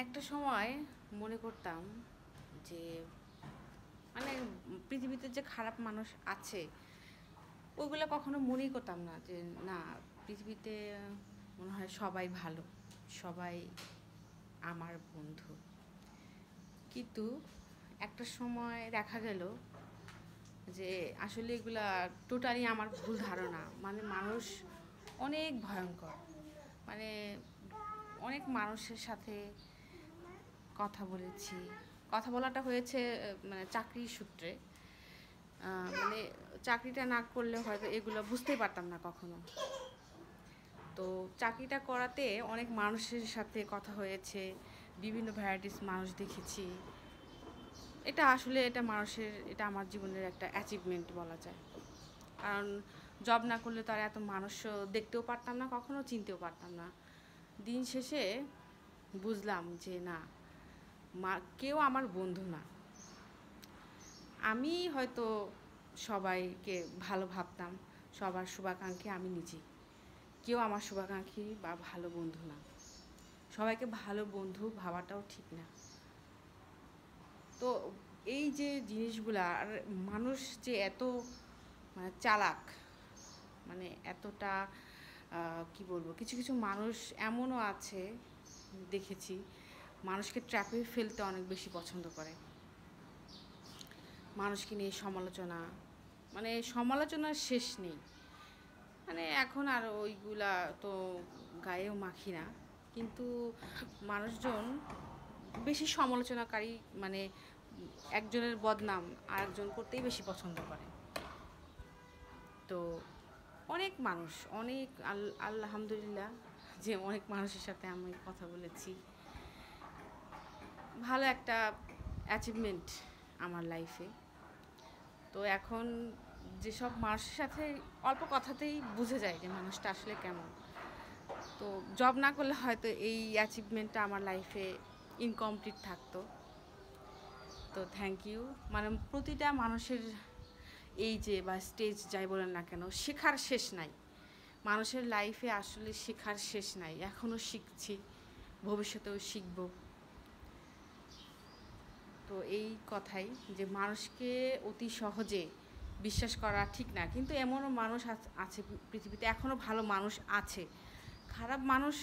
একটা সময় মনে করতাম যে মানে পৃথিবীতে যে খারাপ মানুষ আছে ওগুলো কখনো মনেই করতাম না যে না, পৃথিবীতে মনে হয় সবাই ভালো, সবাই আমার বন্ধু। কিন্তু একটা সময় দেখা গেল যে আসলে এগুলা টোটালি আমার ভুল ধারণা। মানে মানুষ অনেক ভয়ঙ্কর, মানে অনেক মানুষের সাথে কথা বলেছি। কথা বলাটা হয়েছে মানে চাকরির সূত্রে। মানে চাকরিটা না করলে হয়তো এগুলো বুঝতেই পারতাম না কখনো। তো চাকরিটা করাতে অনেক মানুষের সাথে কথা হয়েছে, বিভিন্ন ভ্যারাইটিস মানুষ দেখেছি। এটা আমার জীবনের একটা অ্যাচিভমেন্ট বলা যায়। কারণ জব না করলে তো আর এত মানুষও দেখতেও পারতাম না, কখনো চিনতেও পারতাম না। দিন শেষে বুঝলাম যে না, কেউ আমার বন্ধু না। আমি হয়তো সবাইকে ভালো ভাবতাম, সবার শুভাকাঙ্ক্ষী আমি নিজেই। কেউ আমার শুভাকাঙ্ক্ষী বা ভালো বন্ধু না। সবাইকে ভালো বন্ধু ভাবাটাও ঠিক না। তো এই যে জিনিসগুলা, আর মানুষ যে এত মানে চালাক, মানে এতটা কি বলবো, কিছু কিছু মানুষ এমনও আছে দেখেছি, মানুষকে ট্র্যাপে ফেলতে অনেক বেশি পছন্দ করে। মানুষকে নিয়ে সমালোচনা, মানে সমালোচনার শেষ নেই। মানে এখন আর ওইগুলা তো গায়েও মাখি না, কিন্তু মানুষজন বেশি সমালোচনাকারী, মানে একজনের বদনাম আরেকজন করতেই বেশি পছন্দ করে। তো অনেক মানুষ, অনেক আলহামদুলিল্লাহ যে অনেক মানুষের সাথে আমি কথা বলেছি। ভালো একটা অ্যাচিভমেন্ট আমার লাইফে। তো এখন যেসব মানুষের সাথে অল্প কথাতেই বুঝে যায় যে মানুষটা আসলে কেমন। তো জব না করলে হয়তো এই অ্যাচিভমেন্টটা আমার লাইফে ইনকমপ্লিট থাকতো। তো থ্যাংক ইউ। মানে প্রতিটা মানুষের এই যে বা স্টেজ যাই বলেন না কেন, শেখার শেষ নাই। মানুষের লাইফে আসলে শেখার শেষ নাই, এখনও শিখছি, ভবিষ্যতেও শিখব। তো এই কথাই যে মানুষকে অতি সহজে বিশ্বাস করা ঠিক না, কিন্তু এমনও মানুষ আছে পৃথিবীতে, এখনও ভালো মানুষ আছে। খারাপ মানুষ,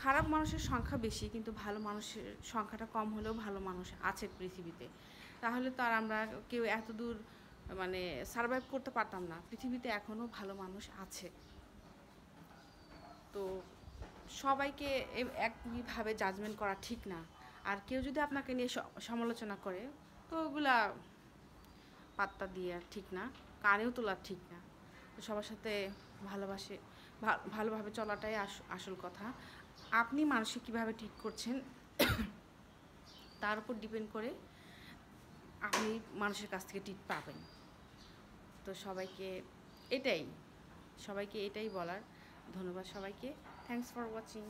খারাপ মানুষের সংখ্যা বেশি, কিন্তু ভালো মানুষের সংখ্যাটা কম হলেও ভালো মানুষ আছে পৃথিবীতে। তাহলে তো আর আমরা কেউ এত দূর মানে সারভাইভ করতে পারতাম না। পৃথিবীতে এখনও ভালো মানুষ আছে। তো সবাইকে একইভাবে জাজমেন্ট করা ঠিক না। আর কেউ যদি আপনাকে নিয়ে সমালোচনা করে, তো ওগুলা পাত্তা দিয়ে ঠিক না, কানেও তোলা ঠিক না। তো সবার সাথে ভালোবাসে ভালোভাবে চলাটাই আসল কথা। আপনি মানুষকে কীভাবে ট্রিট করছেন তার উপর ডিপেন্ড করে আপনি মানুষের কাছ থেকে ট্রিট পাবেন। তো এটাই সবাইকে এটাই বলার। ধন্যবাদ সবাইকে। Thanks for watching.